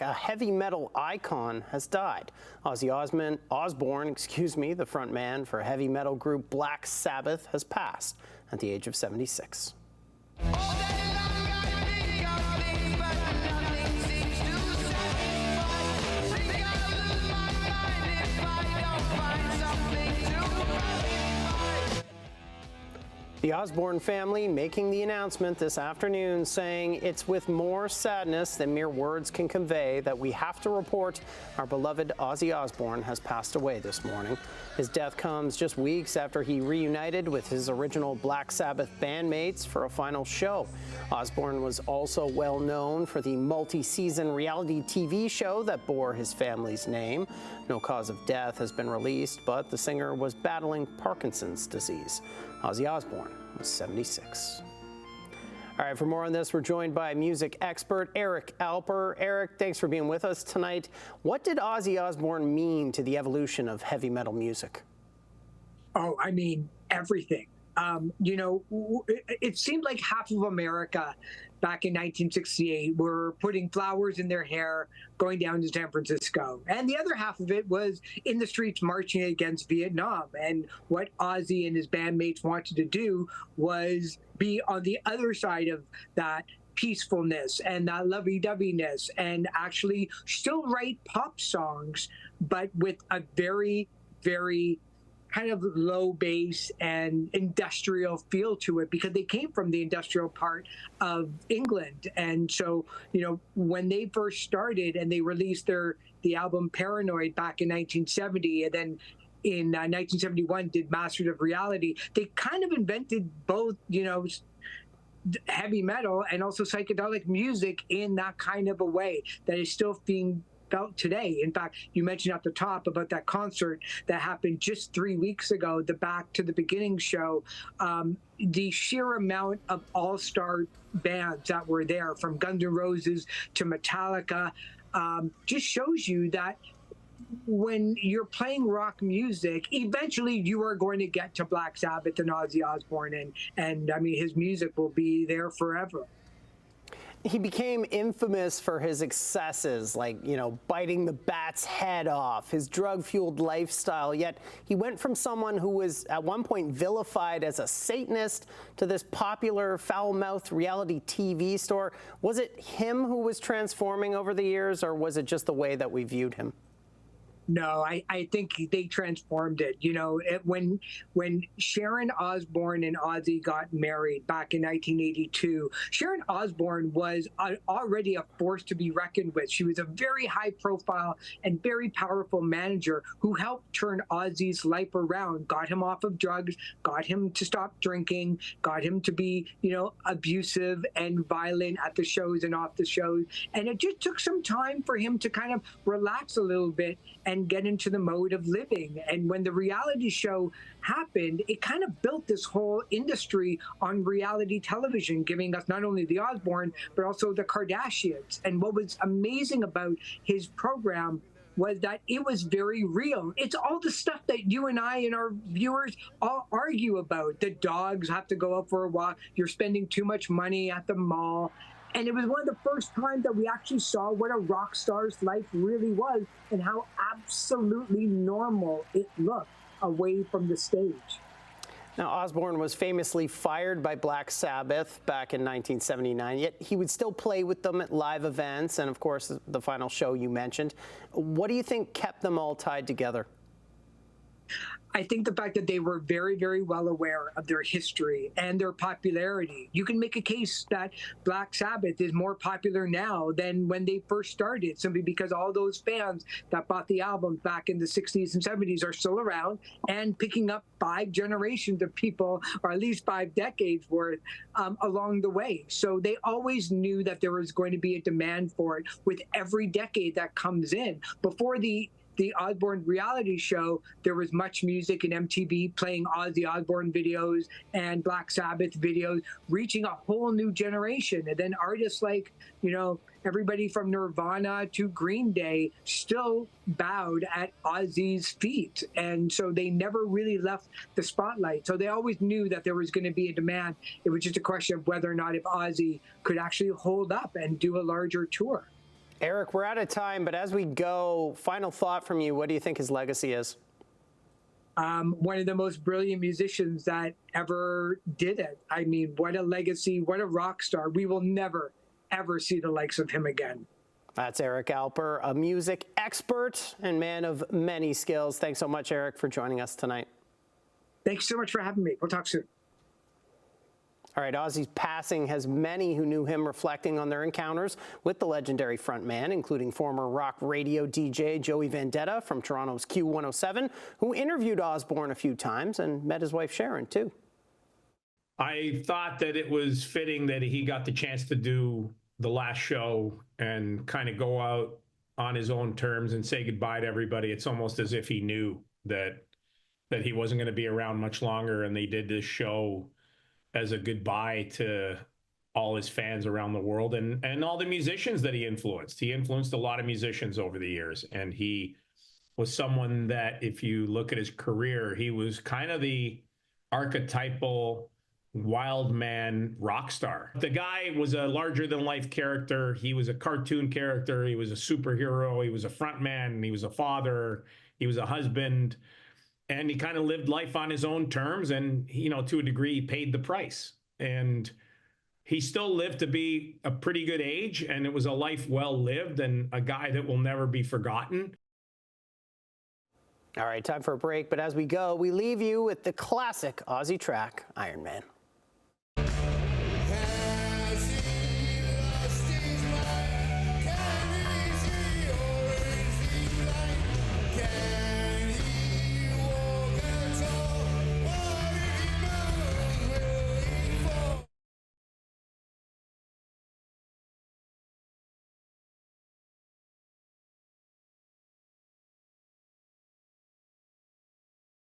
A heavy metal icon has died. Ozzy Osbourne, the frontman for heavy metal group Black Sabbath, has passed at the age of 76. The Osborne family making the announcement this afternoon, saying it's with more sadness than mere words can convey that we have to report our beloved Ozzy Osbourne has passed away this morning. His death comes just weeks after he reunited with his original Black Sabbath bandmates for a final show. Osbourne was also well known for the multi-season reality TV show that bore his family's name. No cause of death has been released, but the singer was battling Parkinson's disease. Ozzy Osbourne was 76. All right, for more on this, we're joined by music expert Eric Alper. Eric, thanks for being with us tonight. What did Ozzy Osbourne mean to the evolution of heavy metal music? Oh, I mean, everything. It seemed like half of America back in 1968 were putting flowers in their hair, going down to San Francisco. And the other half of it was in the streets marching against Vietnam. And what Ozzy and his bandmates wanted to do was be on the other side of that peacefulness and that lovey-doveyness and actually still write pop songs, but with a very, very kind of low bass and industrial feel to it, because they came from the industrial part of England. And so, when they first started and they released the album Paranoid back in 1970, and then in 1971 did Masters of Reality, they kind of invented both, heavy metal and also psychedelic music in that kind of a way that is still being felt today. In fact, you mentioned at the top about that concert that happened just 3 weeks ago, the Back to the Beginning show. The sheer amount of all-star bands that were there, from Guns N' Roses to Metallica, just shows you that when you're playing rock music, eventually you are going to get to Black Sabbath and Ozzy Osbourne, and I mean, his music will be there forever. He became infamous for his excesses, like, biting the bat's head off, his drug-fueled lifestyle. Yet he went from someone who was at one point vilified as a Satanist to this popular foul-mouthed reality TV star. Was it him who was transforming over the years, or was it just the way that we viewed him? No, I think they transformed it. When Sharon Osbourne and Ozzy got married back in 1982, Sharon Osbourne was already a force to be reckoned with. She was a very high-profile and very powerful manager who helped turn Ozzy's life around, got him off of drugs, got him to stop drinking, got him to be, abusive and violent at the shows and off the shows. And it just took some time for him to kind of relax a little bit and get into the mode of living. And when the reality show happened, it kind of built this whole industry on reality television, giving us not only the Osbourne, but also the Kardashians. And what was amazing about his program was that it was very real. It's all the stuff that you and I and our viewers all argue about. The dogs have to go out for a walk. You're spending too much money at the mall. And it was one of the first times that we actually saw what a rock star's life really was and how absolutely normal it looked away from the stage. Now, Osbourne was famously fired by Black Sabbath back in 1979, yet he would still play with them at live events and, of course, the final show you mentioned. What do you think kept them all tied together? I think the fact that they were very, very well aware of their history and their popularity. You can make a case that Black Sabbath is more popular now than when they first started, simply because all those fans that bought the album back in the 60s and 70s are still around and picking up 5 generations of people, or at least 5 decades worth, along the way. So they always knew that there was going to be a demand for it with every decade that comes in. Before the Osbourne reality show, there was much music in MTV playing Ozzy Osbourne videos and Black Sabbath videos, reaching a whole new generation. And then artists like, everybody from Nirvana to Green Day still bowed at Ozzy's feet. And so they never really left the spotlight. So they always knew that there was going to be a demand. It was just a question of whether or not if Ozzy could actually hold up and do a larger tour. Eric, we're out of time, but as we go, final thought from you. What do you think his legacy is? One of the most brilliant musicians that ever did it. I mean, what a legacy, what a rock star. We will never, ever see the likes of him again. That's Eric Alper, a music expert and man of many skills. Thanks so much, Eric, for joining us tonight. Thanks so much for having me. We'll talk soon. All right, Ozzy's passing has many who knew him reflecting on their encounters with the legendary frontman, including former rock radio DJ Joey Vendetta from Toronto's Q107, who interviewed Osbourne a few times and met his wife Sharon, too. I thought that it was fitting that he got the chance to do the last show and kind of go out on his own terms and say goodbye to everybody. It's almost as if he knew that he wasn't going to be around much longer, and they did this show as a goodbye to all his fans around the world and all the musicians that he influenced. He influenced a lot of musicians over the years, and he was someone that, if you look at his career, he was kind of the archetypal wild man rock star. The guy was a larger than life character. He was a cartoon character. He was a superhero. He was a front man. He was a father. He was a husband. And he kind of lived life on his own terms, and, you know, to a degree, he paid the price. And he still lived to be a pretty good age, and it was a life well lived and a guy that will never be forgotten. All right, time for a break. But as we go, we leave you with the classic Ozzy track, Iron Man.